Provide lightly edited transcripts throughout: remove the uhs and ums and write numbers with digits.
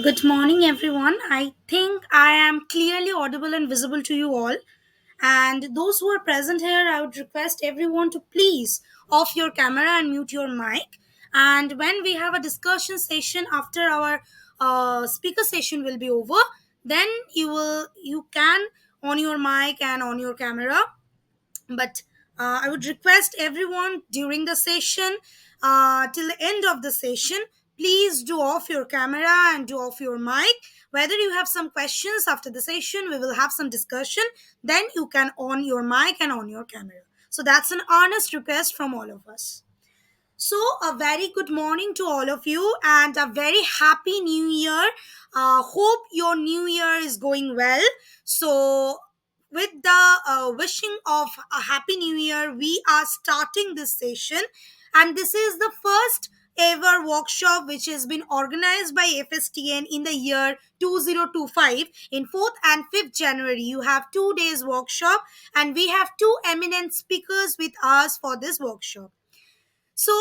Good morning, everyone. I think I am clearly audible and visible to you all. And those who are present here, I would request everyone to please off your camera and mute your mic. And when we have a discussion session after our speaker session will be over, then you can on your mic and on your camera, but I would request everyone during the session, till the end of the session, please do off your camera and do off your mic. Whether you have some questions after the session, we will have some discussion, then you can on your mic and on your camera. So that's an honest request from all of us. So, a very good morning to all of you and a very happy new year. Hope your new year is going well. So, with the wishing of a happy new year, we are starting this session, and this is the first ever workshop which has been organized by FSTN in the year 2025 in 4th and 5th January. You have 2 days workshop, and we have two eminent speakers with us for this workshop. So,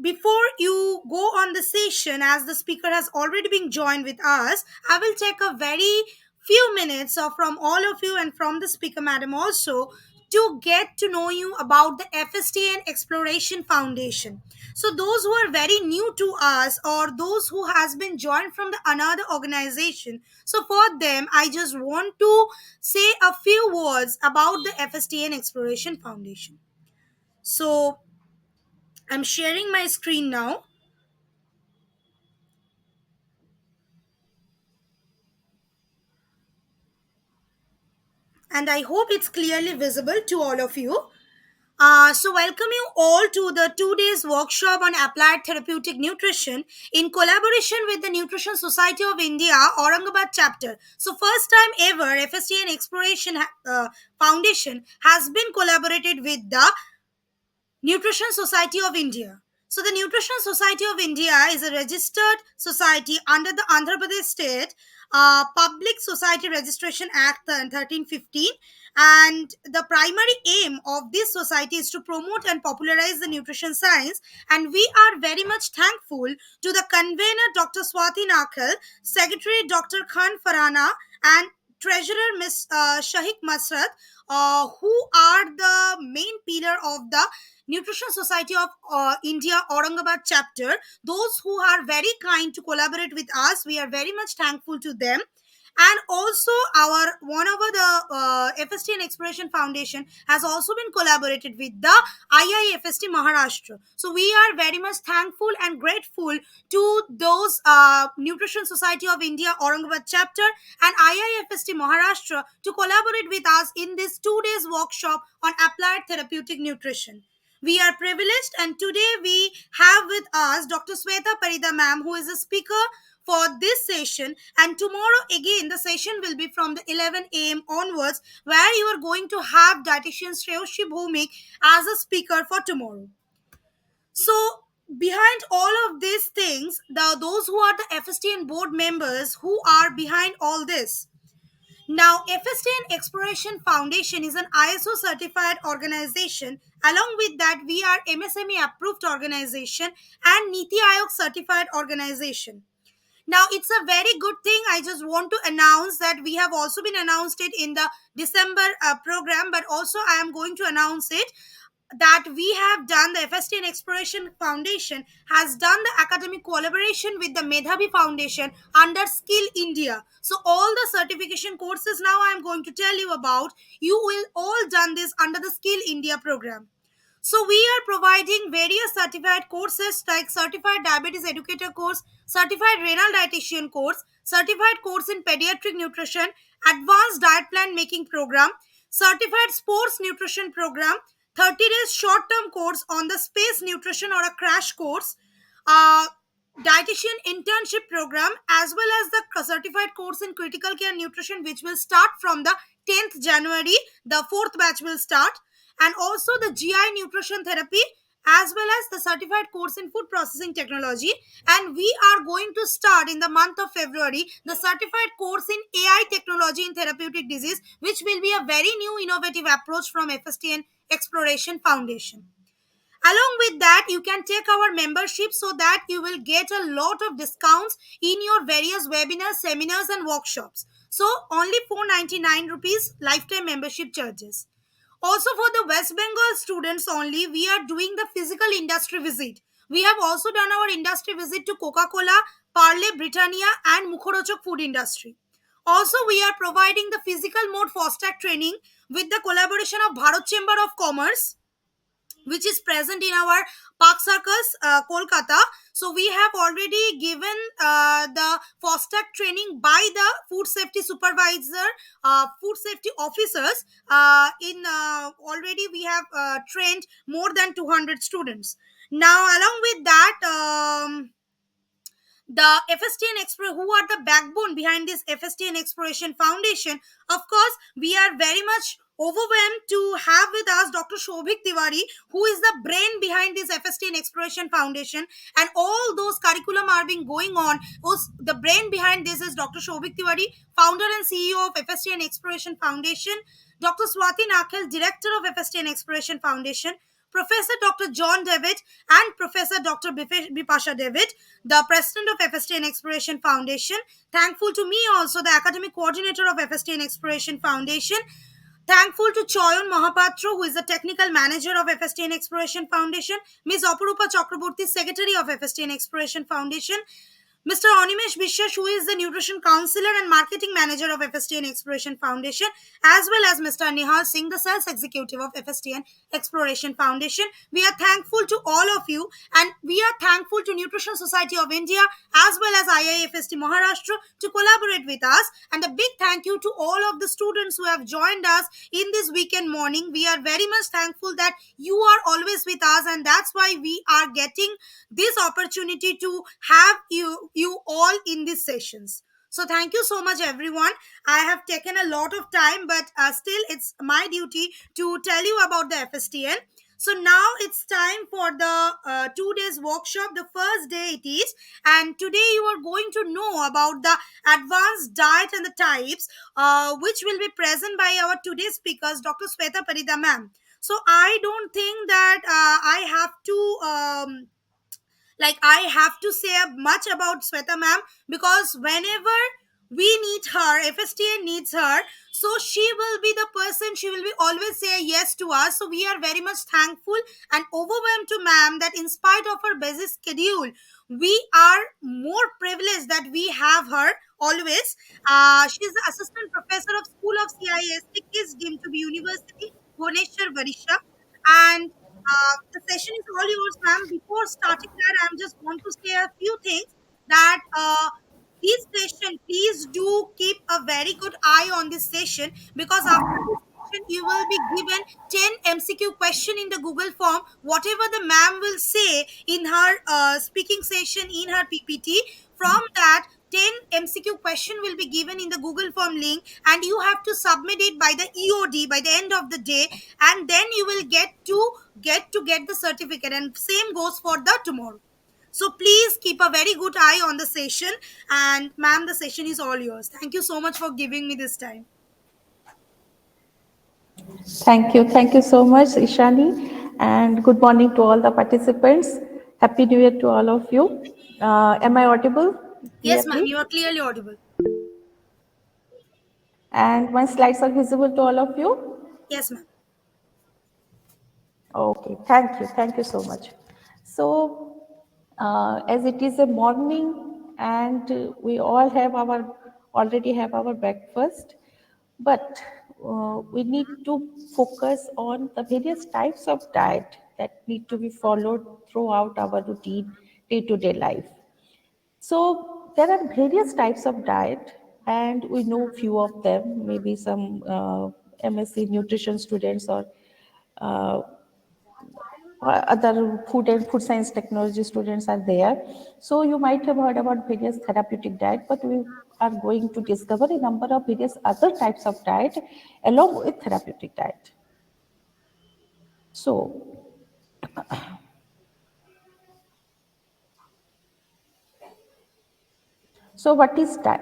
before you go on the session, as the speaker has already been joined with us, I will take a very few minutes from all of you and from the speaker madam also to get to know you about the FSTN Exploration Foundation. So, those who are very new to us or those who has been joined from the another organization, so for them, I just want to say a few words about the FSTN Exploration Foundation. So, I'm sharing my screen now, and I hope it's clearly visible to all of you. Welcome you all to the 2 days workshop on applied therapeutic nutrition in collaboration with the Nutrition Society of India, Aurangabad chapter. So, first time ever, FSTN Exploration Foundation has been collaborated with the Nutrition Society of India. So, the Nutrition Society of India is a registered society under the Andhra Pradesh State Public Society Registration Act 1315. And the primary aim of this society is to promote and popularize the nutrition science. And we are very much thankful to the convener, Dr. Swati Nakhal, Secretary, Dr. Khan Farhana, and Treasurer, Ms. Shahik Masrat, who are the main pillar of the Nutrition Society of India Aurangabad chapter. Those who are very kind to collaborate with us, we are very much thankful to them. And also, our one of the FSTN Exploration Foundation has also been collaborated with the IIFST Maharashtra. So we are very much thankful and grateful to those Nutrition Society of India Aurangabad chapter and IIFST Maharashtra to collaborate with us in this 2 days workshop on applied therapeutic nutrition. We are privileged, and today we have with us Dr. Sweta Parida ma'am, who is a speaker for this session. And tomorrow again, the session will be from the 11 a.m. onwards, where you are going to have dietitian Shreyoshi Bhumik as a speaker for tomorrow. So, behind all of these things, those who are the FSTN board members who are behind all this. Now, FSTN Exploration Foundation is an ISO certified organization. Along with that, we are MSME approved organization and Niti Aayog certified organization. Now, it's a very good thing. I just want to announce that we have also been announced it in the December program, but also I am going to announce it that we have done. The FSTN Exploration Foundation has done the academic collaboration with the Medhavi Foundation under Skill India. So all the certification courses now I am going to tell you about, you will all done this under the Skill India program. So we are providing various certified courses like Certified Diabetes Educator course, Certified Renal Dietitian course, Certified course in Pediatric Nutrition, Advanced Diet Plan Making Program, Certified Sports Nutrition Program, 30 days short-term course on the space nutrition or a crash course, uh, dietitian internship program, as well as the certified course in critical care nutrition, which will start from the 10th January. The fourth batch will start, and also the GI nutrition therapy, as well as the certified course in food processing technology. And we are going to start in the month of February the certified course in AI technology in therapeutic disease, which will be a very new innovative approach from FSTN Exploration Foundation. Along with that, you can take our membership so that you will get a lot of discounts in your various webinars, seminars, and workshops. So only 499 rupees lifetime membership charges. Also, for the West Bengal students only, we are doing the physical industry visit. We have also done our industry visit to Coca-Cola, Parle, Britannia, and Mukhorochok food industry. Also, we are providing the physical mode FOSTAC training with the collaboration of Bharat Chamber of Commerce, which is present in our Park Circus, Kolkata. So we have already given the FOSTAC training by the food safety supervisor, food safety officers. In Already we have trained more than 200 students. Now, along with that, the FSTN Exploration, who are the backbone behind this FSTN Exploration Foundation. Of course, we are very much overwhelmed to have with us Dr. Shobhik Tiwari, who is the brain behind this FSTN Exploration Foundation, and all those curriculum are being going on. The brain behind this is Dr. Shobhik Tiwari, founder and CEO of FSTN Exploration Foundation. Dr. Swati Nakhel, director of FSTN Exploration Foundation. Professor Dr. John David and Professor Dr. Bipasha David, the president of FSTN Exploration Foundation. Thankful to me also, the academic coordinator of FSTN Exploration Foundation. Thankful to Choyon Mahapatro, who is the technical manager of FSTN Exploration Foundation. Ms. Aparupa Chakraborty, secretary of FSTN Exploration Foundation. Mr. Animesh Biswas, who is the Nutrition Counselor and Marketing Manager of FSTN Exploration Foundation, as well as Mr. Nihal Singh, the Sales Executive of FSTN Exploration Foundation. We are thankful to all of you, and we are thankful to Nutrition Society of India as well as IIFST Maharashtra to collaborate with us. And a big thank you to all of the students who have joined us in this weekend morning. We are very much thankful that you are always with us, and that's why we are getting this opportunity to have you all in these sessions. So thank you so much, everyone. I have taken a lot of time, but still it's my duty to tell you about the FSTN. So now it's time for the 2 days workshop. The first day it is, and today you are going to know about the advanced diet and the types, which will be present by our today's speakers, Dr. Sweta Parida ma'am. So I don't think that I have to I have to say much about Sweta ma'am, because whenever we need her, FSTN needs her, so she will be the person, she will be always say yes to us. So we are very much thankful and overwhelmed to ma'am that in spite of her busy schedule, we are more privileged that we have her always. She is the assistant professor of School of CIST, is deemed to be University, Bhubaneswar, Varisha. And the session is all yours, ma'am. Before starting that, I just want to say a few things that this session, please do keep a very good eye on this session, because after this session, you will be given 10 MCQ question in the Google form. Whatever the ma'am will say in her speaking session in her PPT, from that 10 MCQ question will be given in the Google form link, and you have to submit it by the EOD by the end of the day, and then you will get the certificate, and same goes for the tomorrow. So please keep a very good eye on the session, and ma'am, the session is all yours. Thank you so much for giving me this time. Thank you. Thank you so much, Ishani. And good morning to all the participants. Happy New Year to all of you. Am I audible Yes, ma'am, clearly? you are clearly audible. And my slides are visible to all of you? Yes, ma'am. Okay, thank you. Thank you so much. So, as it is a morning and we all have already have our breakfast, but we need to focus on the various types of diet that need to be followed throughout our routine day-to-day life. So there are various types of diet, and we know few of them. Maybe some MSc nutrition students uh, or other food and food science technology students are there. So you might have heard about various therapeutic diet, but we are going to discover a number of various other types of diet along with therapeutic diet. So, so what is diet?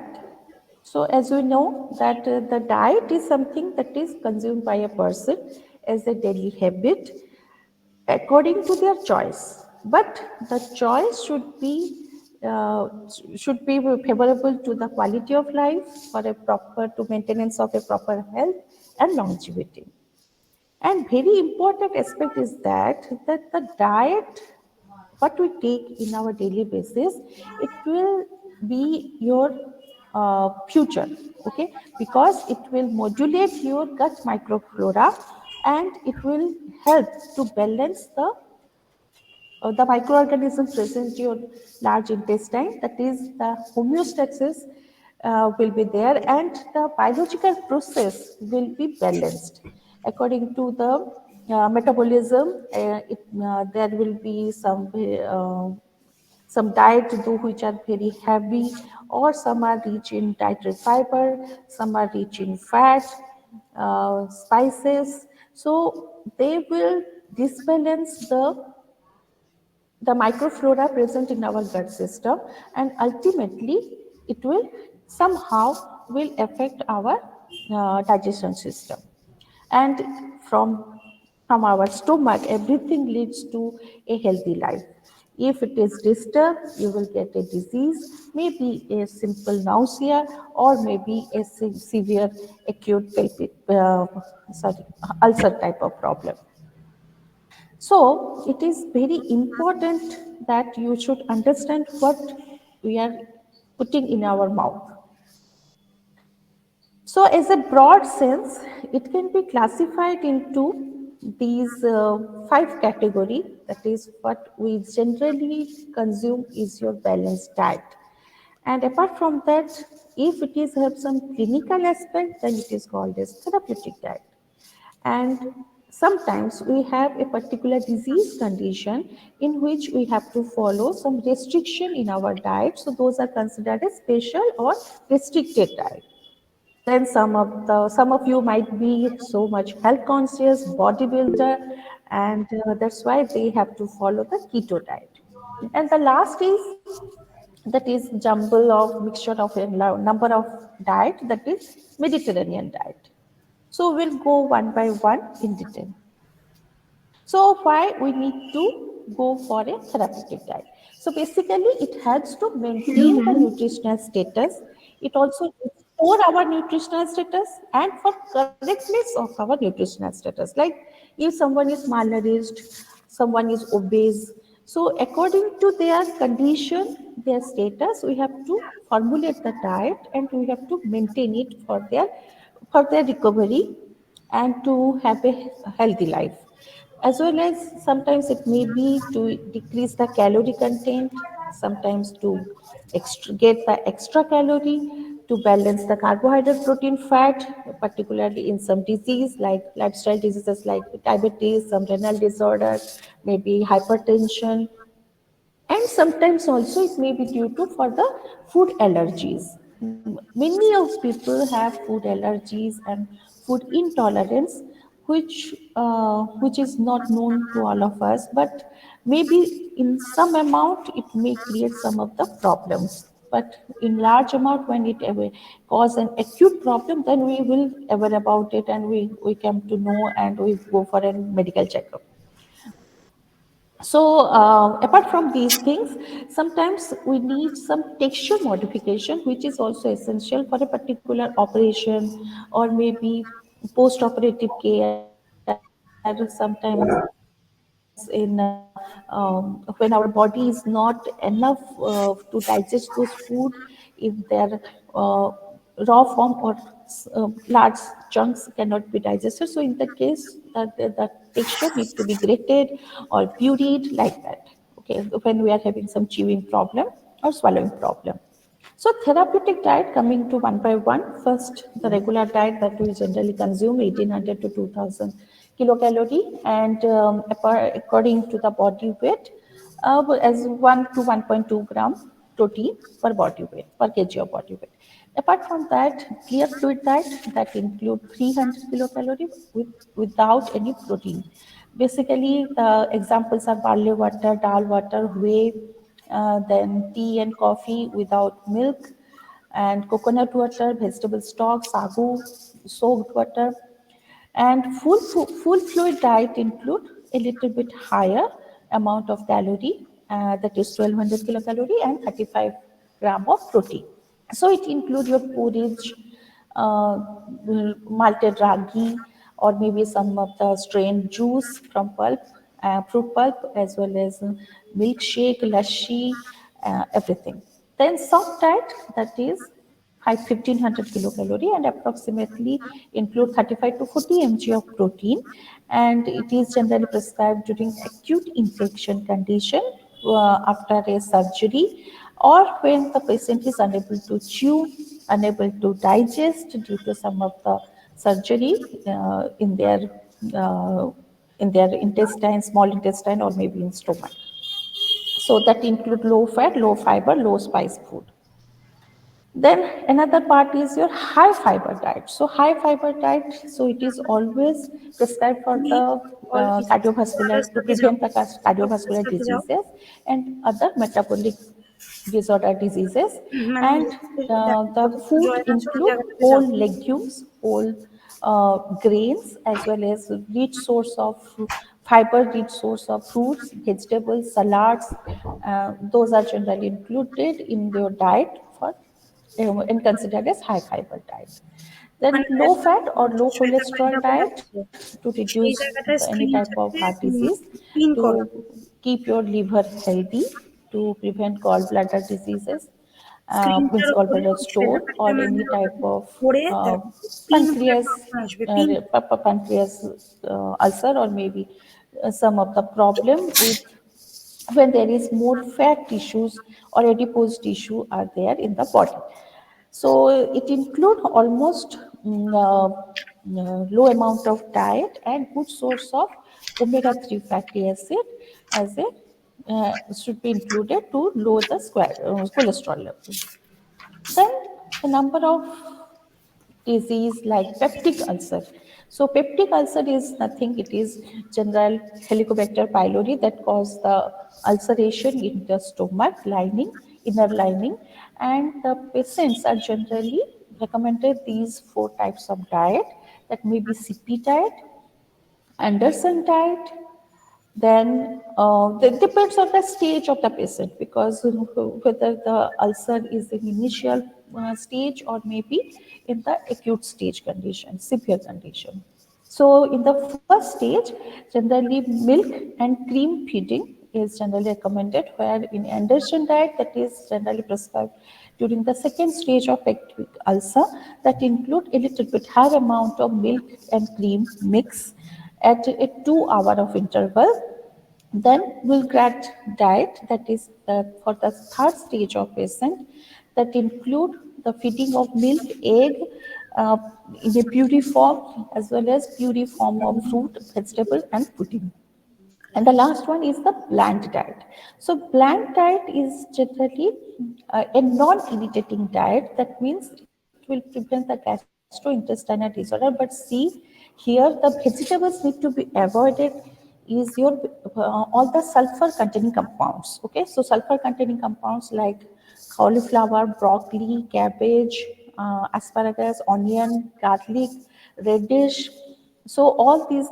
So as we know that the diet is something that is consumed by a person as a daily habit, according to their choice, but the choice uh, should be favorable to the quality of life for a proper to maintenance of a proper health and longevity. And very important aspect is that the diet what we take in our daily basis, it will be your future, okay? Because it will modulate your gut microflora and it will help to balance the microorganisms present in your large intestine, that is the homeostasis will be there and the biological process will be balanced according to the metabolism. There will be some diet do which are very heavy, or some are rich in dietary fiber, some are rich in fat, spices. So they will disbalance the microflora present in our gut system, and ultimately it will somehow will affect our digestion system. And from from our stomach everything leads to a healthy life. If it is disturbed, you will get a disease, maybe a simple nausea, or maybe a severe acute pelvic sorry ulcer type of problem. So it is very important that you should understand what we are putting in our mouth. So, as a broad sense, it can be classified into these five categories. That is, what we generally consume is your balanced diet. And apart from that, if it is have some clinical aspect, then it is called as therapeutic diet. And sometimes we have a particular disease condition in which we have to follow some restriction in our diet. So those are considered as special or restricted diet. Then some of you might be so much health conscious bodybuilder, and that's why they have to follow the keto diet. And the last is that is jumble of mixture of a number of diet, that is Mediterranean diet. So we'll go one by one in detail. So why we need to go for a therapeutic diet? So basically, it helps to maintain the nutritional status. It also restore our nutritional status and for correctness of our nutritional status. Like if someone is malnourished, someone is obese. So according to their condition, their status, we have to formulate the diet and we have to maintain it for their recovery and to have a healthy life. As well as sometimes it may be to decrease the calorie content, sometimes to get the extra calorie, to balance the carbohydrate protein fat, particularly in some disease like lifestyle diseases like diabetes, some renal disorder, maybe hypertension. And sometimes also it may be due to for the food allergies. Many of people have food allergies and food intolerance, which is not known to all of us, but maybe in some amount it may create some of the problems. But in large amount, when it ever cause an acute problem, then we will aware about it and we come to know and we go for a medical checkup. So, apart from these things, sometimes we need some texture modification, which is also essential for a particular operation or maybe post-operative care. Sometimes when our body is not enough to digest those food, if they're raw form or large chunks cannot be digested. So in the case the texture need to be grated or pureed like that. Okay, when we are having some chewing problem or swallowing problem. So therapeutic diet, coming to one by one. First, the regular diet that we generally consume 1800 to 2000 kilocalorie, and according to the body weight, as 1 to 1.2 gram protein per body weight, per kg of body weight. Apart from that, clear fluid diet that include 300 kilocalorie without any protein. Basically, the examples are barley water, dal water, whey, then tea and coffee without milk, and coconut water, vegetable stock, sagu, soaked water. And full fluid diet include a little bit higher amount of calorie, that is 1200 kilocalorie and 35 gram of protein. So it includes your porridge, malted ragi, or maybe some of the strained juice from pulp, fruit pulp, as well as milkshake, lassi, everything. Then soft diet, that is 1500 kilocalorie and approximately include 35 to 40 mg of protein, and it is generally prescribed during acute infection condition, after a surgery, or when the patient is unable to chew, unable to digest due to some of the surgery uh, in their intestine, small intestine, or maybe in stomach. So that include low fat, low fiber, low spice food. Then another part is your high fiber diet. So high fiber diet, so it is always prescribed for Me, the all pieces. cardiovascular, to रस्ता के जाओ, prevent the सब cardiovascular रस्ता के जाओ. diseases and other metabolic disorder diseases. मैंने And the जो food है ना छोड़ include जगह पे whole जाओ. legumes, whole grains, as well as rich source of fiber, rich source of fruits, vegetables, salads. Those are generally included in your diet for and considered as high fiber diet. Then मैंने low रस्ता fat or low Shweta cholesterol कविता को diet जाके to reduce সেই জায়গাটায় any type of স্ক্রিনশটে heart disease, pin to করো. keep your liver healthy, to prevent gallbladder diseases, স্ক্রিনটার means উপরে gallbladder Shweta stone, or Kavita any ম্যামের type of পড়ে uh, তারপর পিন করে একটা pancreas, অপশন আসবে pin. pancreas ulcer, or maybe some of the problem with when there is more fat tissues or adipose tissue are there in the body. So it include almost low amount of diet and good source of omega-3 fatty acid as a should be included to lower the cholesterol level. Then the number of disease like peptic ulcer. So peptic ulcer is nothing, it is general Helicobacter pylori that cause the ulceration in the stomach lining, inner lining, and the patients are generally recommended these four types of diet, that may be CP diet, Anderson diet, then it depends on the stage of the patient, because whether the ulcer is in initial stage or maybe in the acute stage condition, severe condition. So in the first stage, generally milk and cream feeding is generally recommended, where in Anderson diet that is generally prescribed during the second stage of acute ulcer, that include a little bit higher amount of milk and cream mix at a 2 hour of interval. Then Wilgrat diet, that is for the third stage of patient, that include the feeding of milk, egg, uh, in a puree form, as well as puree form of fruit, vegetable, and pudding. And the last one is the bland diet. So bland diet is generally a non-irritating diet. That means it will prevent the gastrointestinal disorder. But see, here the vegetables need to be avoided is your all the sulfur containing compounds. Okay, so sulfur containing compounds like cauliflower, broccoli, cabbage, asparagus, onion, garlic, radish. So all these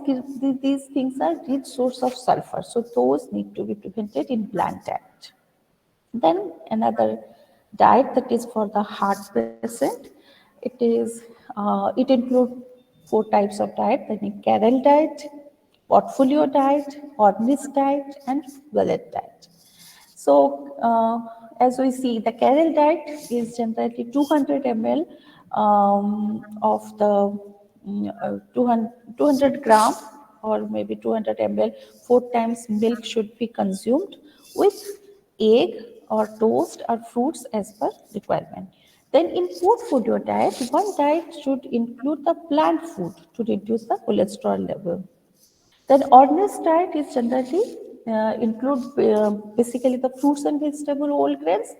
things are rich source of sulfur. So those need to be prevented in bland diet. Then another diet that is for the heart patient. It includes four types of diet. Then Carol diet, portfolio diet, Ornish diet, and Wallet diet. So, as we see, the Carol diet is generally 200 ml of the 200 gram or maybe 200 ml, 4 times milk should be consumed with egg or toast or fruits as per requirement. Then in portfolio diet, one diet should include the plant food to reduce the cholesterol level. Then ordinary diet is generally include basically the fruits and vegetable whole grains,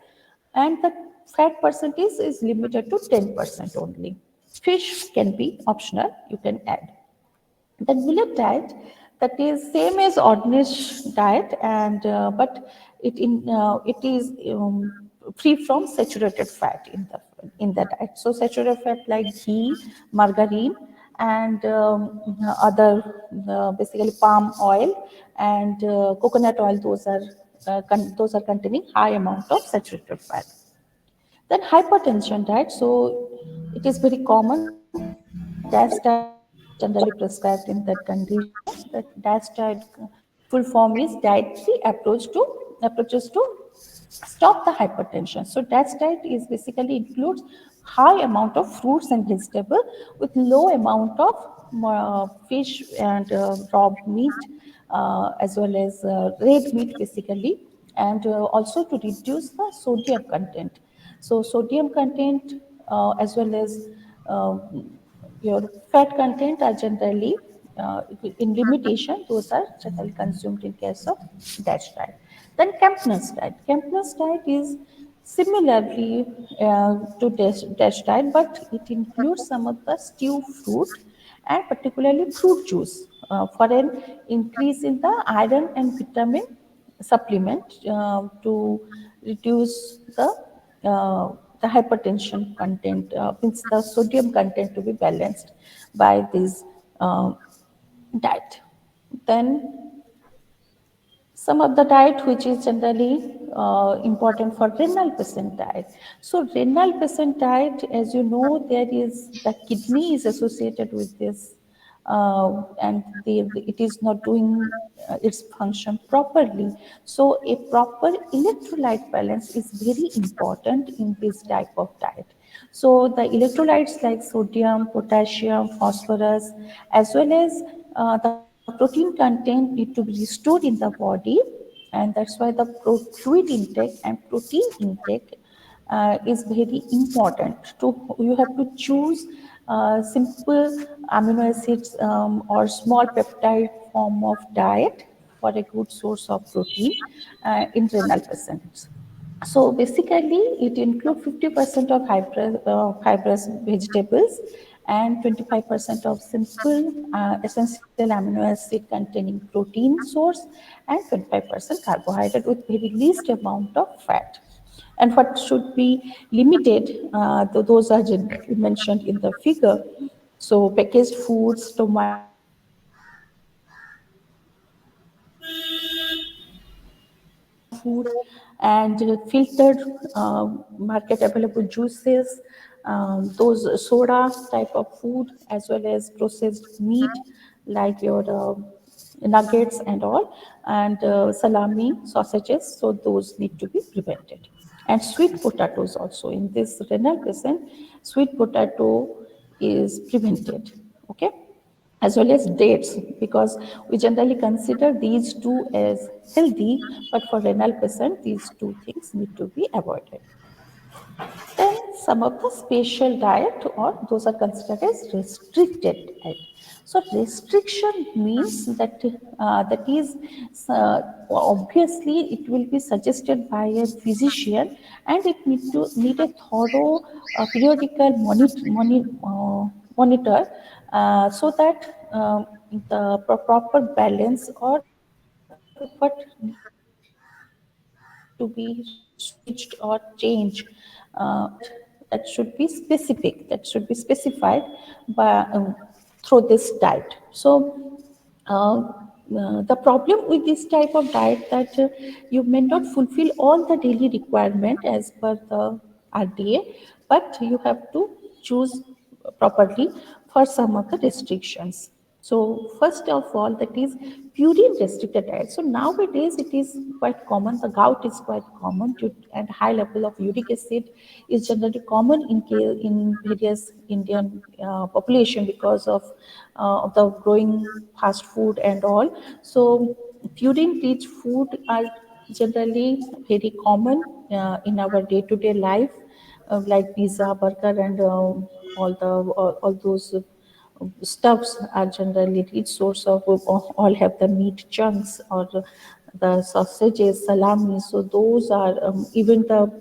and the fat percentage is limited to 10% only. Fish can be optional, you can add. Then millet diet, that is same as ordinary diet, and but it is free from saturated fat in the diet. So saturated fat like ghee, margarine, and other basically palm oil and coconut oil. Those are containing high amount of saturated fat. Then hypertension diet. So it is very common that DASH diet is generally prescribed in that condition. That DASH diet full form is dietary approaches to stop the hypertension. So DASH diet is basically includes high amount of fruits and vegetable with low amount of fish and raw meat, as well as red meat basically, and also to reduce the sodium content. So sodium content, as well as your fat content are generally in limitation. Those are generally consumed in case of DASH diet. Then Kempner's diet. Kempner's diet is similarly to DASH diet, but it includes some of the stew fruit and particularly fruit juice for an increase in the iron and vitamin supplement to reduce the hypertension content, means the sodium content to be balanced by this uh, diet. Then some of the diet which is generally important for renal patient diet. So renal patient diet, as you know, there is the kidney is associated with this, and it is not doing its function properly. So a proper electrolyte balance is very important in this type of diet. So the electrolytes like sodium, potassium, phosphorus, as well as the protein content need to be restored in the body, and that's why the fluid intake and protein intake is very important. You have to choose simple amino acids or small peptide form of diet for a good source of protein in renal patients. So basically, it includes 50% of fibrous vegetables and 25% of simple essential amino acid containing protein source and 25% carbohydrate with very least amount of fat. And what should be limited, those are mentioned in the figure. So packaged foods, tomatoes, junk food, and filtered market available juices, those soda type of food, as well as processed meat like your nuggets and all, and salami, sausages. So those need to be prevented. And sweet potatoes also in this renal patient, sweet potato is prevented. Okay, as well as dates, because we generally consider these two as healthy, but for renal patient these two things need to be avoided. Then some of the special diet, or those are considered as restricted diet. So restriction means that that is obviously it will be suggested by a physician, and it need a thorough periodical monitor, so that the proper balance or what need to be switched or changed that should be specific, that should be specified by through this diet. So the problem with this type of diet that you may not fulfill all the daily requirement as per the RDA, but you have to choose properly for some of the restrictions. So first of all, that is purine restricted diet. So nowadays it is quite common. The gout is quite common, and high level of uric acid is generally common in various Indian population because of the growing fast food and all. So purine rich food are generally very common in our day to day life, like pizza, burger, and all those stuffs are generally rich source of, all have the meat chunks or the sausages, salami. So those are even the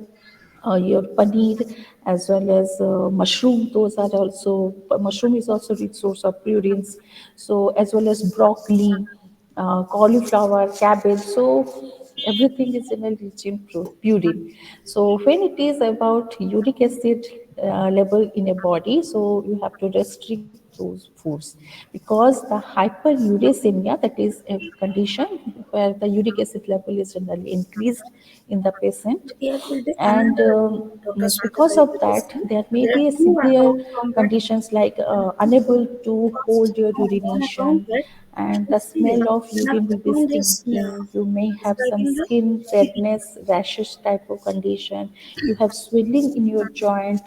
your paneer, as well as mushroom. Those are also, mushroom is also rich source of purines. So as well as broccoli, cauliflower, cabbage. So everything is in a rich in purine. So when it is about uric acid level in a body, so you have to restrict those foods, because the hyperuricemia, that is a condition where the uric acid level is generally increased in the patient, Here will be and another Dr. Sweta because of that verification. there may There are be a two severe account from that conditions like account. unable to hold your One account urination, that and the is female. smell of Another urine will be account is stinking. You may have some describing the skin redness, rashes type of condition. You have swelling in your joint,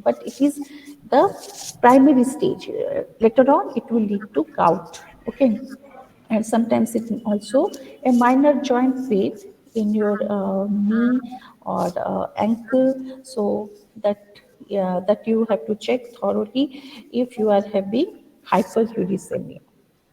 but it is the primary stage. Later on, it will lead to gout. Okay, and sometimes it also a minor joint pain in your knee or ankle, so that that you have to check thoroughly if you are having hyperuricemia.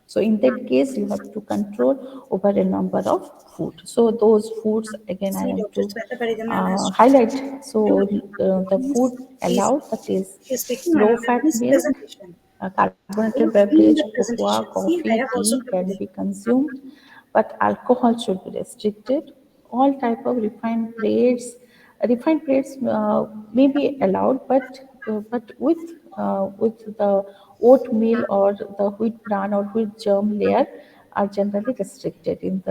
So in that case, you have to control over a number of food. So those foods again I see want Dr. to Sweta Parida ma'am has highlight. So told you. the food He's, allowed, that is he's speaking low about fat his milk, presentation. carbonated You've seen beverage, the cocoa, presentation. See, I coffee, have also tea put can there. be consumed, but alcohol should be restricted. All type of refined breads may be allowed, but with the oatmeal or the wheat bran or wheat germ layer are generally restricted in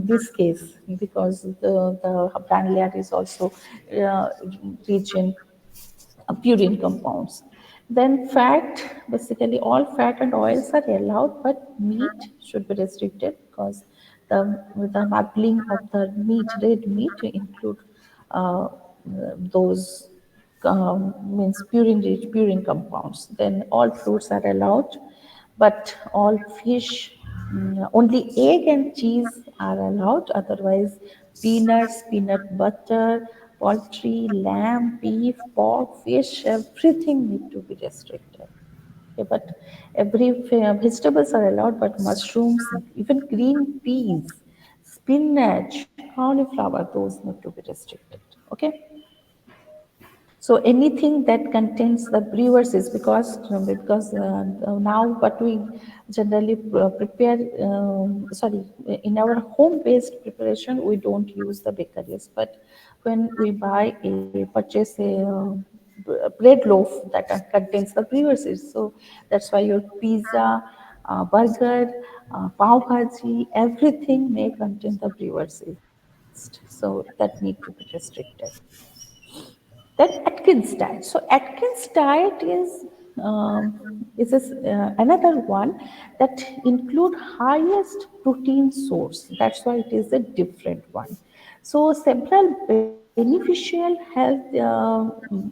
this case, because the bran layer is also uh, rich in purine compounds. Then fat, basically all fat and oils are allowed, but meat should be restricted, because the marbling of the meat, red meat, include uh, those means purine compounds. Then all fruits are allowed, but all fish, only egg and cheese are allowed. Otherwise, peanuts, peanut butter, poultry, lamb, beef, pork, fish, everything need to be restricted. Okay, but vegetables are allowed, but mushrooms, even green peas, spinach, cauliflower, those need to be restricted. Okay. So anything that contains the brewers is because now what we generally prepare, sorry, in our home-based preparation we don't use the bakeries, but when we purchase a bread loaf that contains the brewers is, so that's why your pizza, burger, pav bhaji, everything may contain the brewers yeast, so that need to be restricted. Then Atkins diet. So Atkins diet is another one that include highest protein source. That's why it is a different one. So several beneficial health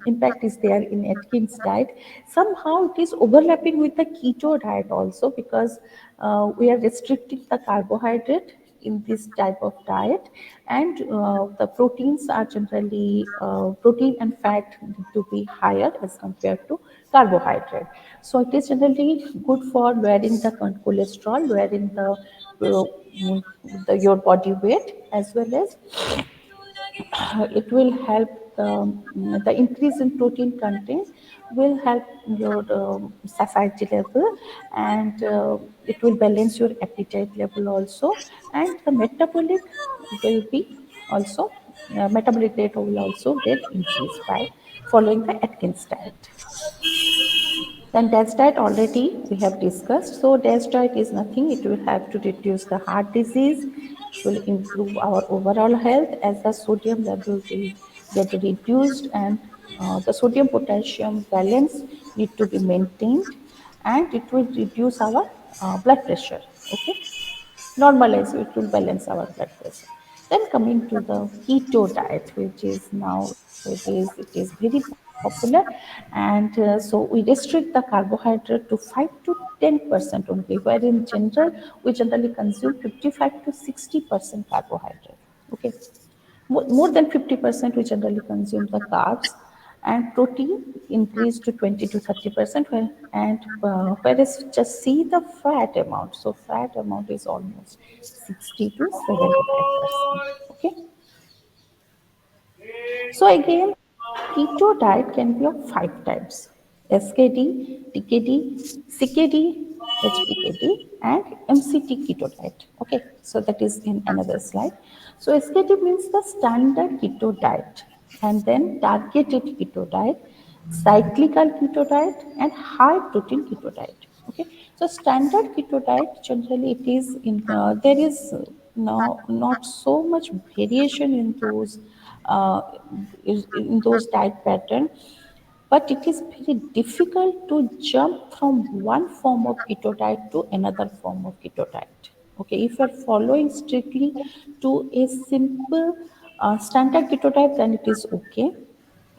impact is there in Atkins diet. Somehow it is overlapping with the keto diet also, because we are restricting the carbohydrate in this type of diet, and the proteins are generally protein and fat need to be higher as compared to carbohydrate. So it is generally good for lowering the cholesterol, lowering mm, your body weight, as well as it will help the increase in protein content will help your satiety level, and it will balance your appetite level also, and the metabolic will be also metabolic rate will also get increased by following the Atkins diet. Then DASH diet already we have discussed. So DASH diet is nothing. It will help to reduce the heart disease. It will improve our overall health as the sodium level will get reduced, and the sodium potassium balance need to be maintained, and it will reduce our blood pressure. Okay, normalize, it will balance our blood pressure. Then coming to the keto diet, which is now it is very popular, and so we restrict the carbohydrate to 5 to 10% only, where in general we generally consume 55 to 60% carbohydrate. Okay, more than 50% we generally consume the carbs, and protein increase to 20 to 30%, and whereas just see the fat amount, so fat amount is almost 60 to 75%. Okay, so again, keto diet can be of 5 types: SKD, TKD, CKD, HPKD, and MCT keto diet. Okay, so that is in another slide. So SKD means the standard keto diet, and then targeted keto diet, cyclical keto diet, and high protein keto diet. Okay, so standard keto diet generally it is in there is now not so much variation uh, in those diet pattern, but it is very difficult to jump from one form of keto diet to another form of keto diet. Okay, if you are following strictly to a simple standard keto diet, then it is okay,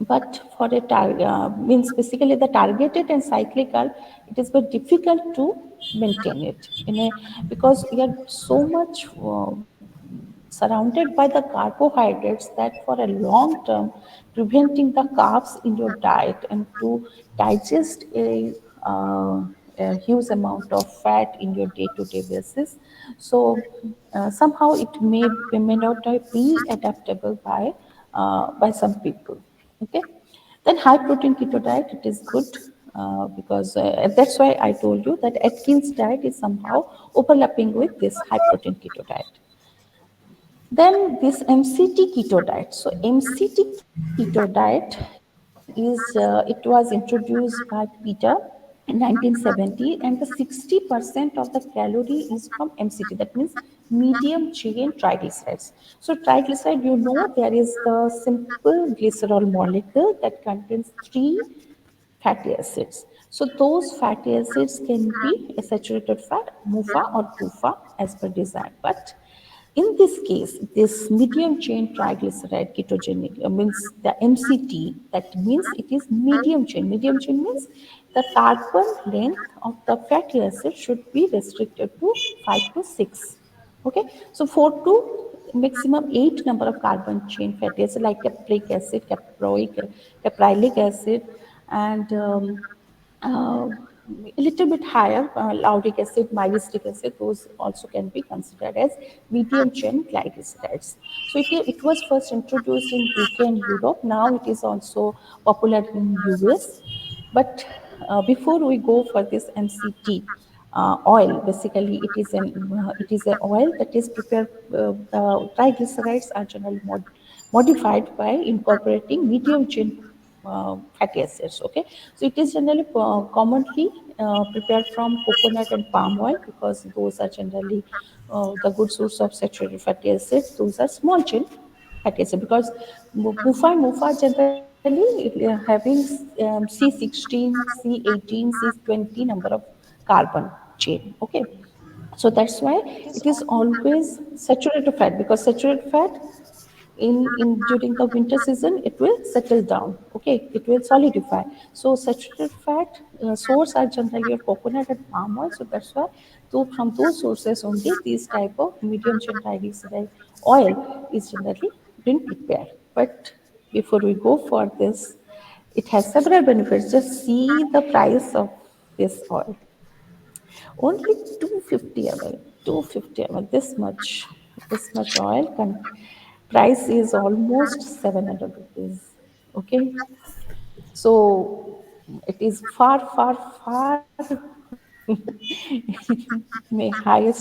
but for a means basically the targeted and cyclical, it is very difficult to maintain it in a, because we are so much surrounded by the carbohydrates that for a long term preventing the carbs in your diet and to digest a huge amount of fat in your day-to-day basis. So somehow it may not be adaptable by some people. Okay, then high protein keto diet, it is good because that's why I told you that Atkins diet is somehow overlapping with this high protein keto diet. Then this MCT keto diet. So MCT keto diet it was introduced by Peter in 1970, and the 60% of the calorie is from MCT. That means medium chain triglycerides. So triglyceride, you know, there is the simple glycerol molecule that contains three fatty acids. So those fatty acids can be a saturated fat, MUFA or PUFA as per design. But in this case, this medium chain triglyceride ketogenic means the MCT, that means it is medium chain. Medium chain means the carbon length of the fatty acid should be restricted to 5 to 6. Okay, so 4 to maximum 8 number of carbon chain fatty acids like capric acid, caprylic acid, and uh, a little bit higher, lauric acid, myristic acid, those also can be considered as medium chain glycerides. So it was first introduced in UK and Europe. Now it is also popular in US. But before we go for this MCT, oil. Basically, it is an oil that is prepared. Triglycerides are generally modified by incorporating medium chain fatty acids. Okay, so it is generally commonly prepared from coconut and palm oil because those are generally the good source of saturated fatty acids. Those are small chain fatty acid because mufa generally having C16, C18, C20 number of carbon chain. Okay, so that's why it is always saturated fat, because saturated fat in during the winter season it will settle down. Okay, it will solidify. So saturated fat source are generally your coconut and palm oil. So that's why, so from those sources only these type of medium chain triglyceride oil is generally been prepared. But before we go for this, it has several benefits. Just see the price of this oil. Only 250 ml, 250 ml, this much oil. Price is almost 700 rupees. Okay, so it is far may higher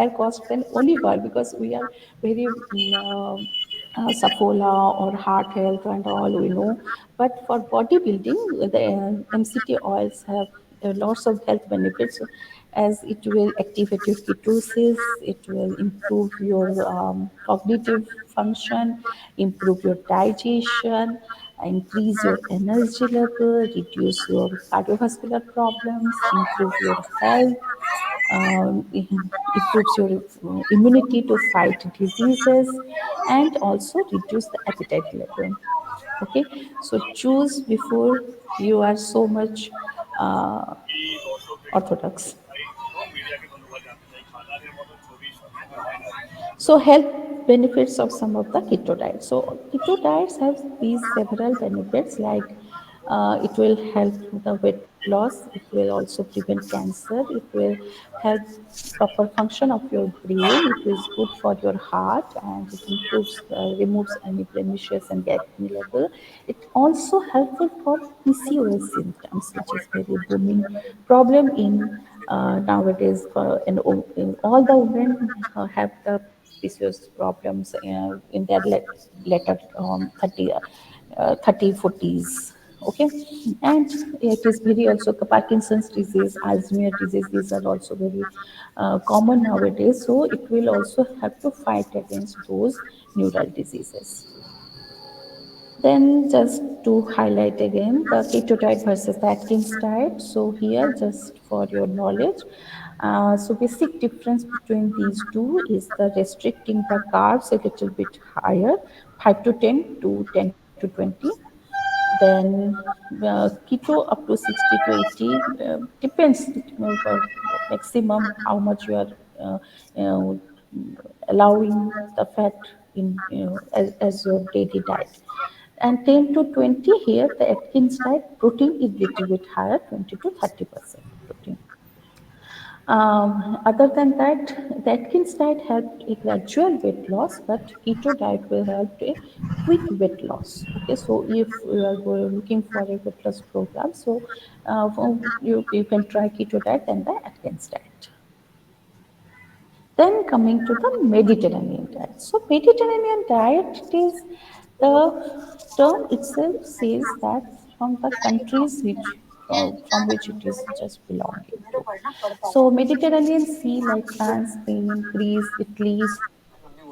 cost than olive oil, because we are very Safola or heart health and all we know. But for bodybuilding, the MCT oils have lots of health benefits, as it will activate your ketosis, it will improve your cognitive function, improve your digestion, increase your energy level, reduce your cardiovascular problems, improve your health, improves your immunity to fight diseases, and also reduce the appetite level. Okay, so choose before you are so much uh, orthodox. So health benefits of some of the keto diets. So keto diets have these several benefits, like it will help the weight loss. It will also prevent cancer. It will help proper function of your brain. It is good for your heart, and it improves, removes any blemishes and acne level. It also helpful for PCOS symptoms, which is very booming problem in nowadays. In all the women have the PCOS problems in their later 30, 30, 40s. Okay, and it is very also Parkinson's disease, Alzheimer's disease, these are also very common nowadays, so it will also have to fight against those neural diseases. Then just to highlight again the keto diet versus the Atkins diet. So here just for your knowledge, so basic difference between these two is the restricting the carbs a little bit higher, 5 to 10 to 10 to 20. Then keto up to 60 to 80, depends, maximum how much you are uh, uh, allowing the fat in, as your daily diet. And 10 to 20 here, the Atkins diet, protein is little bit higher, 20 to 30% protein. Other than that, the Atkins diet helped a gradual weight loss, but keto diet will help a quick weight loss. Okay, so if you are looking for a weight loss program, so you can try keto diet and the Atkins diet. Then coming to the Mediterranean diet. So Mediterranean diet, it is, the term itself says that from the countries which from which it is just belonging to. So Mediterranean Sea like France, Spain, Greece, Italy.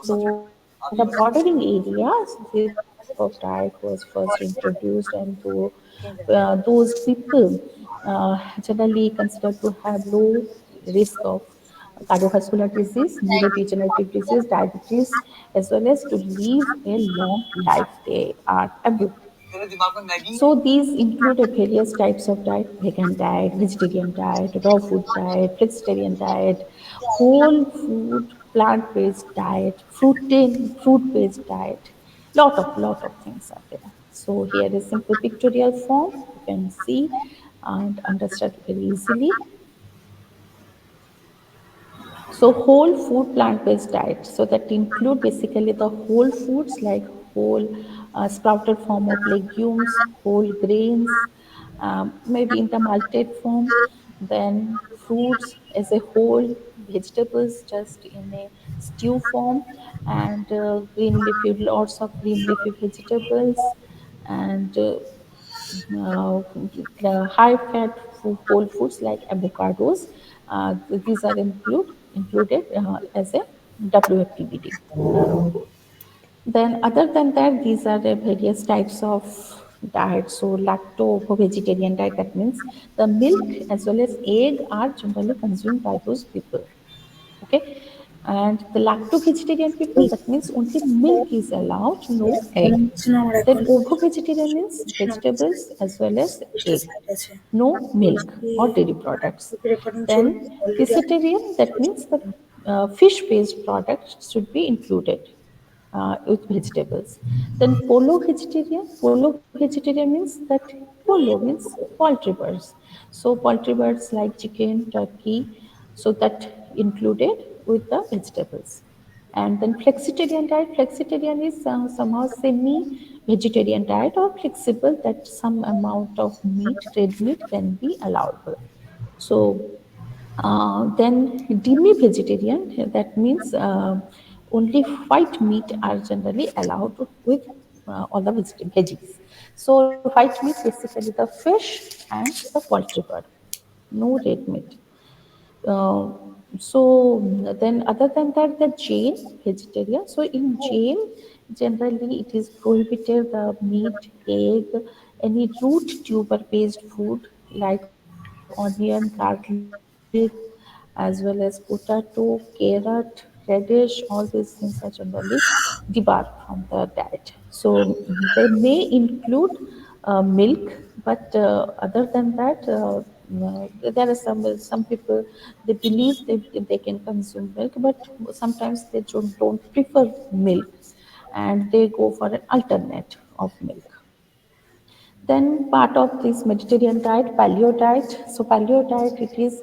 So in the bordering areas, this type of diet was first introduced, and those people generally considered to have low risk of cardiovascular disease, neurodegenerative disease, diabetes, as well as to live a long life. They are able. So these included various types of diet: vegan diet, vegetarian diet, raw food diet, flexitarian diet, whole food, plant-based diet, fruit-based diet. Lot of things are there. So here is simple pictorial form. You can see and understand very easily. So whole food plant-based diet. So that include basically the whole foods like whole sprouted form of legumes, whole grains, maybe in the malted form, then fruits as a whole, vegetables just in a stew form, and green leafy, lots of green leafy vegetables, and high fat whole foods like avocados. These are included as a WFTBD. Then other than that, these are the various types of diets. So lacto-vegetarian diet, that means the milk as well as egg are generally consumed by those people. Okay, and the lacto-vegetarian people, that means only milk is allowed, no egg. Then ovo-vegetarian means vegetables as well as egg, no milk or dairy products. Then pescatarian, that means the fish-based products should be included with vegetables. Then polo vegetarian means that polo means poultry birds. So poultry birds like chicken, turkey, so that included with the vegetables. And then flexitarian is somehow semi-vegetarian diet or flexible, that some amount of meat, red meat can be allowable. So then demi-vegetarian, that means only white meat are generally allowed with all the veggies. So white meat basically the fish and the poultry bird, no red meat. Uh, so then other than that, the Jain vegetarian. So in Jain, generally it is prohibited the meat, egg, any root tuber based food like onion, garlic, as well as potato, carrot, radish. All these things are generally debarred from the diet. So they may include milk, but other than that, there are some people, they believe they can consume milk, but sometimes they don't prefer milk, and they go for an alternate of milk. Then part of this Mediterranean diet, paleo diet. So paleo diet, it is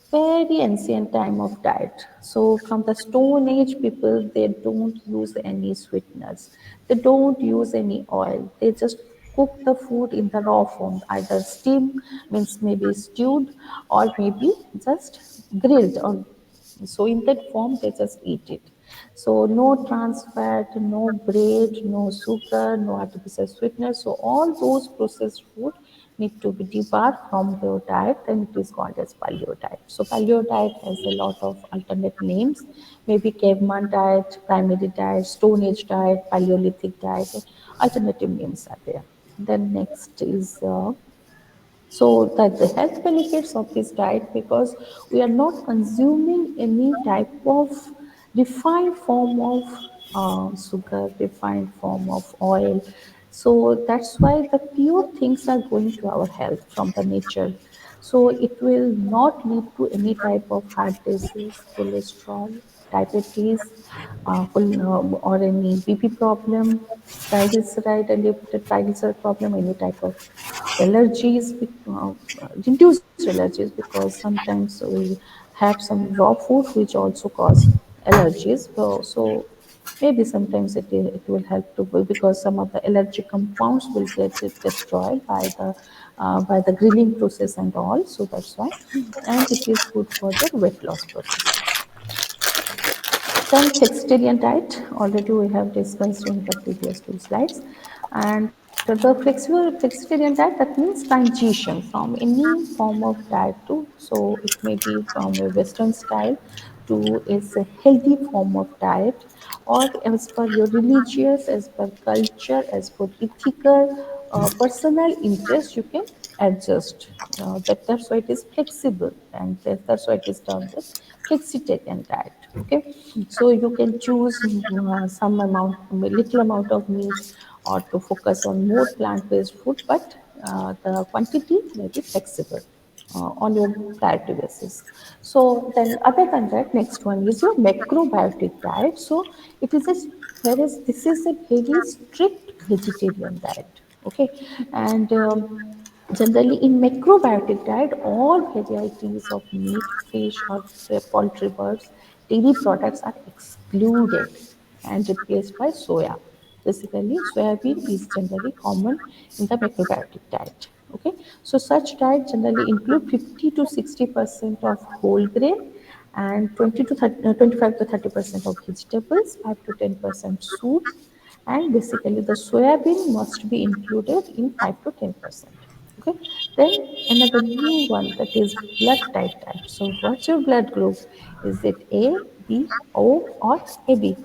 very ancient time of diet. So from the Stone Age, people, they don't use any sweeteners. They don't use any oil. They just cook the food in the raw form, either steam, means maybe stewed, or maybe just grilled, or so in that form they just eat it. So no trans fat, no bread, no sugar, no artificial sweeteners. So all those processed food need to be debarred from your diet, and it is called as paleo diet. So paleo diet has a lot of alternate names, maybe caveman diet, primary diet, stone age diet, paleolithic diet, alternative names are there. Then next is so that the health benefits of this diet, because we are not consuming any type of refined form of sugar, refined form of oil. So that's why the pure things are going to our health from the nature. So it will not lead to any type of heart disease, cholesterol, diabetes, or any BP problem, triglyceride, elevated triglyceride problem, any type of allergies, induced allergies, because sometimes we have some raw food which also cause allergies. So maybe sometimes it will help to, because some of the allergic compounds will get destroyed by the grilling process and all. So that's why, and it is good for the weight loss process. Then flexitarian diet, already we have discussed in the previous two slides. And the flexitarian diet, that means transition from any form of diet to, so it may be from a Western style to is a healthy form of diet, or as per your religious, as per culture, as per ethical, personal interest, you can adjust. That's why it is flexible, and that's why it is termed as flexitarian diet. Okay, so you can choose some amount, little amount of meat, or to focus on more plant-based food, but the quantity may be flexible on your priority basis. So then, other than that, next one is your macrobiotic diet. So it is a, whereas this is a very strict vegetarian diet. Okay, and generally, in macrobiotic diet, all varieties of meat, fish, or poultry, birds, dairy products are excluded and replaced by soya. Basically, soybean is generally common in the macrobiotic diet. Okay, so such diet generally include 50 to 60% of whole grain, and 20 to 30, 25 to 30% of vegetables, 5 to 10% soups, and basically the soybean must be included in 5 to 10%. Okay, then another new one, that is blood type. So what's your blood group? Is it A, B, O, or AB?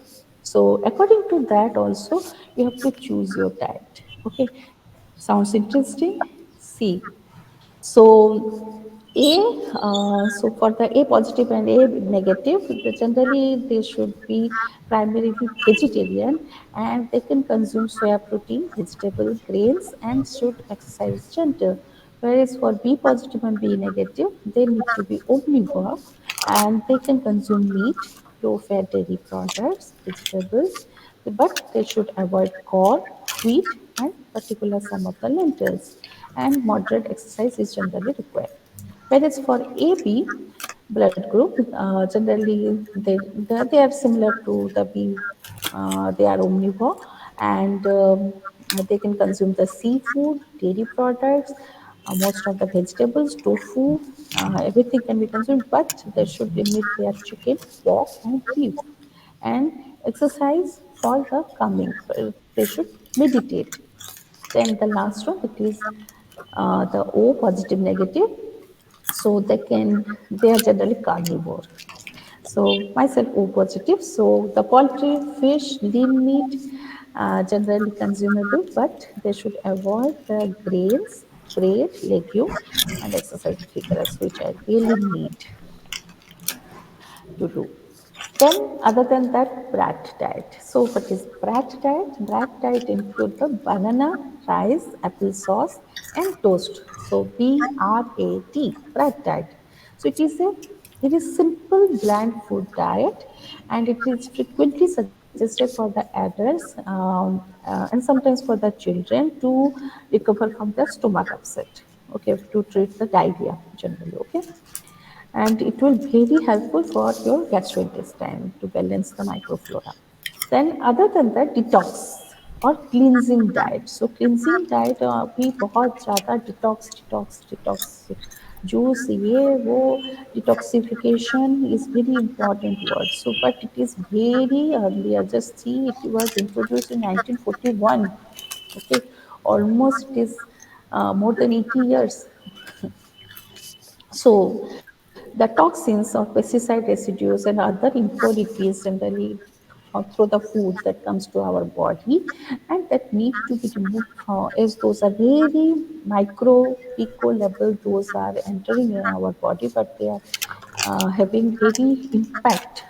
So according to that also, you have to choose your diet. Okay, sounds interesting. See, so so for the A positive and A negative, generally they should be primarily vegetarian, and they can consume soya protein, vegetable, grains, and should exercise gentle. Whereas for B positive and B negative, they need to be omnivore, and they can consume meat, low-fat dairy products, vegetables, but they should avoid corn, wheat, and particular some of the lentils. And moderate exercise is generally required. Whereas for AB blood group, generally they are similar to the B. They are omnivore, and they can consume the seafood, dairy products, most of the vegetables, tofu, everything can be consumed, but they should limit their chicken, pork, and beef. And exercise for the coming, they should meditate. Then the last one, that is the O positive negative. So they are generally carnivore. So myself O positive. So the poultry, fish, lean meat, generally consumable, but they should avoid the grains, bread, legume, and exercise vigorous, which I really need to do. Then, other than that, brat diet. So, what is brat diet? Brat diet include the banana, rice, applesauce, and toast. So, BRAT, brat diet. So, it is simple bland food diet, and it is frequently suggested for the adults, and sometimes for the children, to recover from their stomach upset. Okay, to treat the diarrhea generally. Okay, and it will very helpful for your gastrointestine to balance the microflora. Then other than that, detox or cleansing diet. So cleansing diet, we बहुत ज़्यादा detox juice ये वो detoxification is very important word. So but it is very earlier, just see it was introduced in 1941. Okay, almost it is more than 80 years. So the toxins or pesticide residues and other impurities generally through the food that comes to our body, and that need to be removed as those are very micro pico level, those are entering in our body, but they are having very impact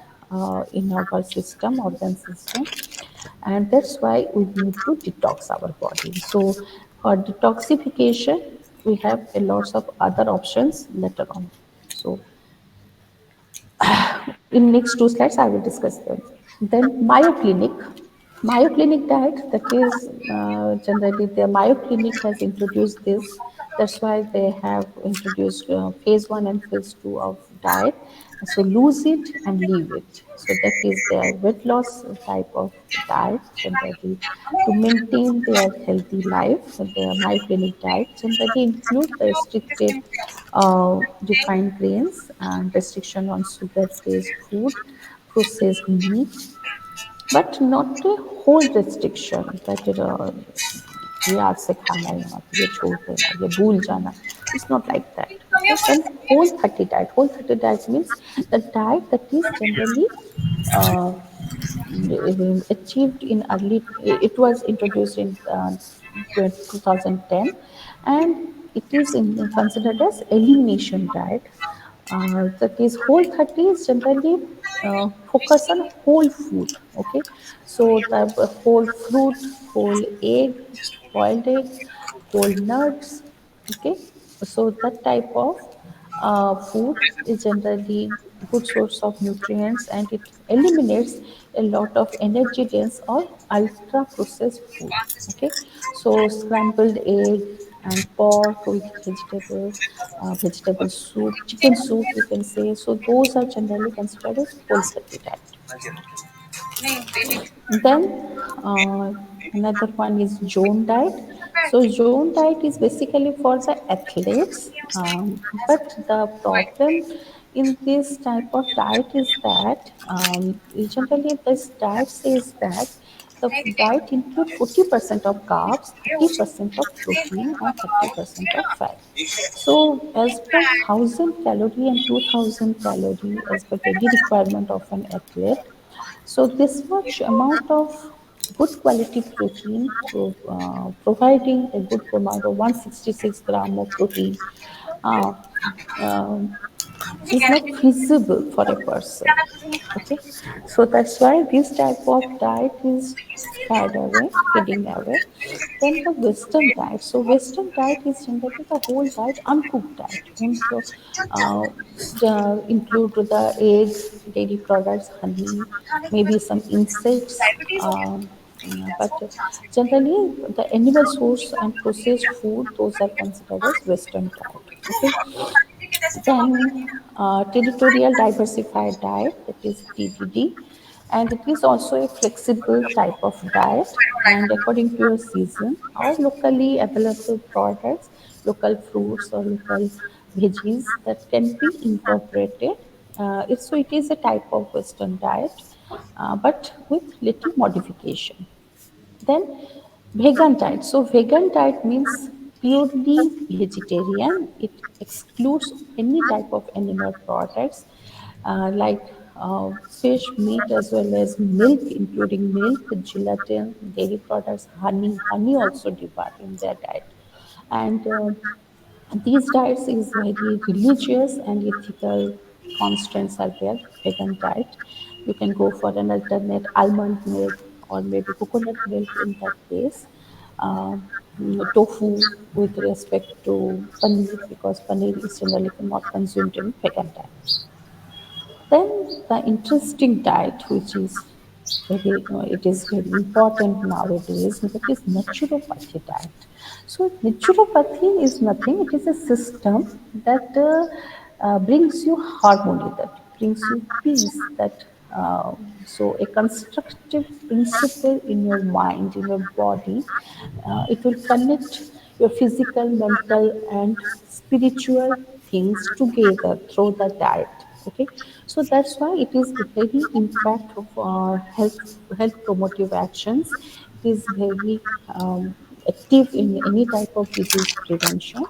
in our system, organ system, and that's why we need to detox our body. So for detoxification, we have a lots of other options later on. So in next two slides, I will discuss them. Then Myoclinic diet, that is generally the Myoclinic has introduced this. That's why they have introduced phase one and phase two of diet. So lose it and leave it. So that is their weight loss type of diet generally to maintain their healthy life. Their Myoclinic diet generally include the restricted refined grains and restriction on sugar-based food, processed meat, but not a whole restriction that ये आज से खाना ही मत, ये छोड़ देना, ये भूल जाना. It's not like that. Okay, then whole 30 diet. Whole 30 diet means the diet that is generally uh, achieved in early. It was introduced in 2010, and it is considered as elimination diet. That is whole 30 is generally focus on whole food. Okay, so the whole fruit, whole egg, boiled egg, whole nuts. Okay, so that type of food is generally good source of nutrients, and it eliminates a lot of energy dense or ultra processed food. Okay, so scrambled egg and pork with vegetable, vegetable soup, chicken soup you can say. So those are generally considered as whole 30 diet. Then another one is zone diet. So zone diet is basically for the athletes, but the problem in this type of diet is that generally this diet says that the diet include 40% of carbs, 30% of protein, and 30% of fat. So as per 1000 calorie and 2000 calorie as per daily requirement of an athlete, so this much amount of good quality protein, providing a good amount of 166 gram of protein, uh, um, is not feasible for a person. Okay, so that's why this type of diet is fading away. Then the Western diet. So Western diet is generally the whole diet, uncooked diet. Won't include the egg, dairy products, honey, maybe some insects. But generally, the animal source and processed food, those are considered as Western diet. Okay, then territorial diversified diet, that is TDD, and it is also a flexible type of diet. And according to your season or locally available products, local fruits or local veggies that can be incorporated. So it is a type of Western diet, but with little modification. Then vegan diet. So vegan diet means purely vegetarian. It excludes any type of animal products like fish, meat, as well as milk, including milk, gelatin, dairy products, honey. Honey also depart in their diet. And these diets is very religious and ethical constraints are there. Vegan diet, you can go for an alternate almond milk or maybe coconut milk in that case. Tofu with respect to paneer, because paneer is generally not consumed in vegan diet. Then the interesting diet, which is it is very important nowadays, that is naturopathy diet. So naturopathy is nothing; it is a system that brings you harmony, that brings you peace. That so a constructive principle in your mind, in your body, it will connect your physical, mental, and spiritual things together through the diet. Okay, so that's why it is very impact of health promotive actions. It is very active in any type of disease prevention,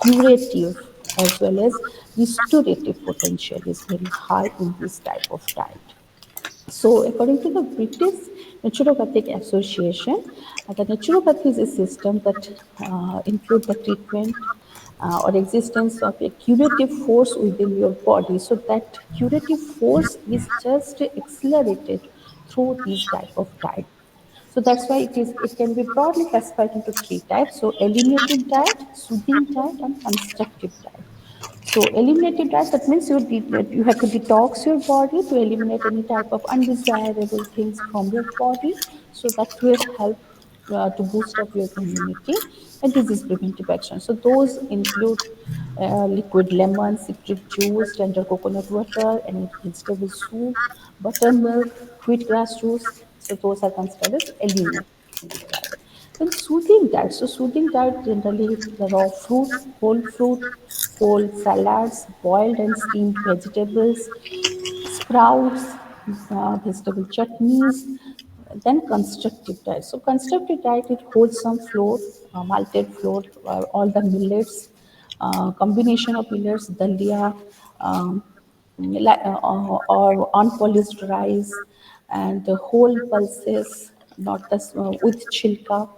curative as well as restorative potential is very high in this type of diet. So, according to the British Naturopathic Association, the naturopathy is a system that include the treatment or existence of a curative force within your body. So that curative force is just accelerated through these type of diet. So that's why it can be broadly classified into three types. So eliminative diet, soothing diet, and constructive diet. So eliminative diet, that means you have to detox your body to eliminate any type of undesirable things from your body. So that will help to boost up your immunity and disease preventive action. So those include liquid lemon, citric juice, tender coconut water, any vegetable soup, buttermilk, wheatgrass juice. So those are considered as eliminative diet. Then soothing diet. So soothing diet generally the raw fruit, whole salads, boiled and steamed vegetables, sprouts, vegetable chutneys, then constructive diet. So constructive diet, it holds some flour, malted flour, all the millets, combination of millets, dalia, um, or unpolished rice, and the whole pulses, not the with chilka,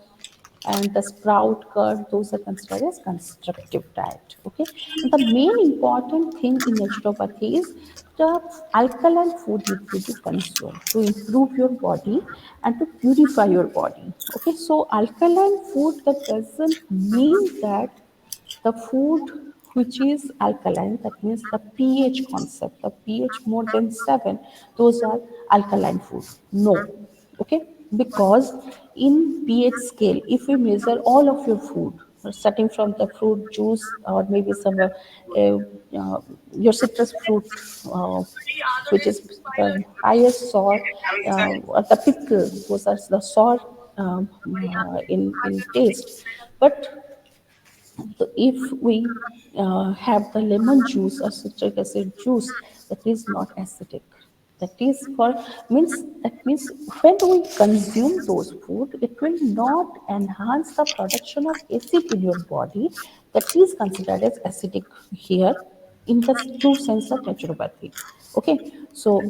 and the sprout curd, those are considered as constructive diet. Okay, and the main important thing in naturopathy is the alkaline food need to be consumed to improve your body and to purify your body. Okay, so alkaline food, that doesn't mean that the food which is alkaline, that means the pH concept, the pH more than 7, those are alkaline food. No. Okay, because in pH scale, if we measure all of your food, starting from the fruit juice or maybe some uh, your citrus fruit, uh, which is the highest sour, or the pickle, those are the sour in taste. But so if we have the lemon juice or citric acid juice, that is not acidic. That is for that means when we consume those food, it will not enhance the production of acid in your body. That is considered as acidic here in the true sense of naturopathy. Okay, so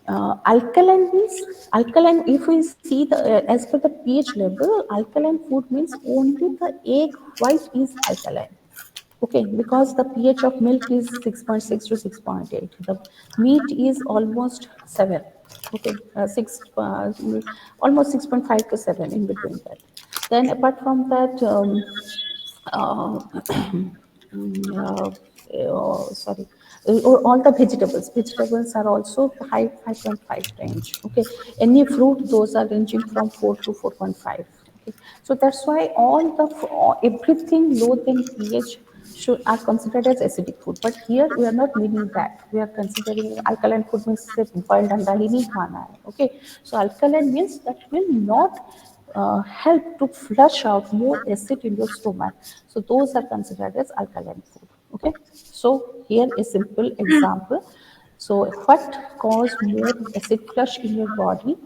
alkaline means alkaline. If we see the as per the pH level, alkaline food means only the egg white is alkaline. Okay, because the pH of milk is 6.6 to 6.8. The meat is almost 7. Okay, almost 6.5 to 7 in between that. Then apart from that, uh, uh, sorry, or all the vegetables are also high 5.5 range. Okay, any fruit, those are ranging from 4 to 4.5. Okay, so that's why everything lower than pH are considered as acidic food. But here we are not meaning that. We are considering alkaline food means सिर्फ boiled अंडा ही नहीं खाना है. Okay, so alkaline means that will not help to flush out more acid in your stomach. So those are considered as alkaline food. Okay. So here a simple example. So what cause more acid flush in your body?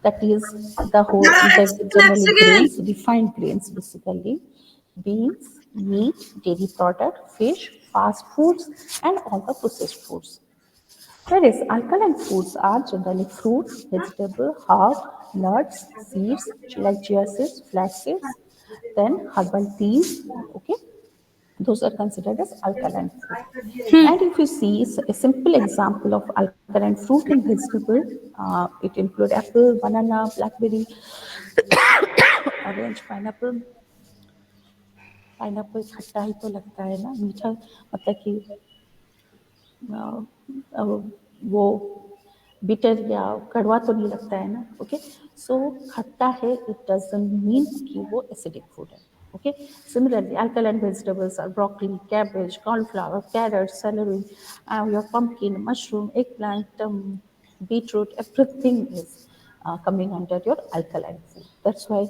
That is the generally grains, refined grains basically, beans, meat, dairy product, fish, fast foods, and all the processed foods. Whereas alkaline foods are generally fruit, vegetable, herb, nuts, seeds, like chia seeds, flax seeds, then herbal teas. Okay, those are considered as alkaline food. And if you see a simple example of alkaline fruit and vegetable, it include apple, banana, blackberry, orange, pineapple. Pineapple खट्टा ही तो लगता है ना मीठा मतलब कि अ, वो bitter या कड़वा तो नहीं लगता है ना ओके सो खट्टा है इट डजंट मीन कि वो एसिडिक फूड है okay similarly alkaline vegetables are broccoli, cabbage, cauliflower, carrot, celery, your pumpkin, mushroom, eggplant, beetroot, everything is coming under your alkaline food. That's why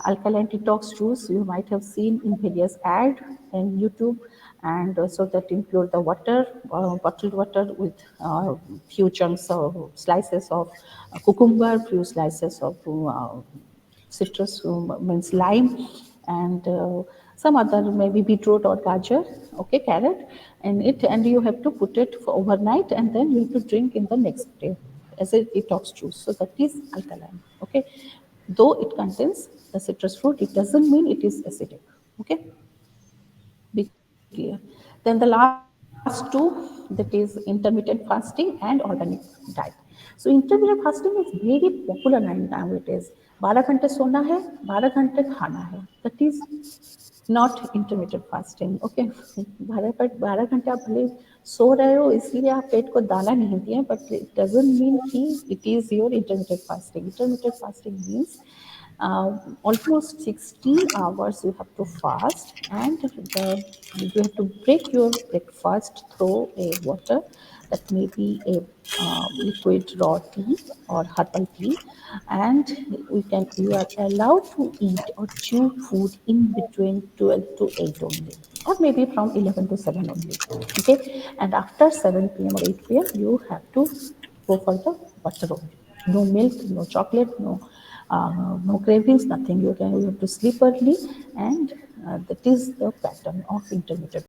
alkaline detox juice you might have seen in various ad and YouTube. and so that include the water, bottled water with few chunks of slices of cucumber, few slices of citrus, means lime, and some other maybe beetroot or gajar, okay, carrot, and you have to put it for overnight, and then you have to drink in the next day as a detox juice. So that is alkaline, okay. Though it contains the citrus fruit, it doesn't mean it is acidic, okay. Be clear. Then the last two, that is intermittent fasting and organic diet. So intermittent fasting is very popular nowadays. 12 घंटे सोना है, 12 घंटे खाना है. That is not intermediate fasting, okay. 12 घंटे आप भले सो रहे हो इसीलिए आप पेट को दाना नहीं दिए, बट इट डजेंट मीन कि it is your intermediate fasting. Intermediate fasting means almost 16 hours you have to fast, and you have to break your breakfast through a water, that may be a liquid raw tea or herbal tea, and you are allowed to eat or chew food in between 12 to 8 only, or maybe from 11 to 7 only, okay. And after 7 p.m. or 8 p.m. you have to go for the butter only. No milk, no chocolate, no cravings, nothing. You have to sleep early, and that is the pattern of intermittent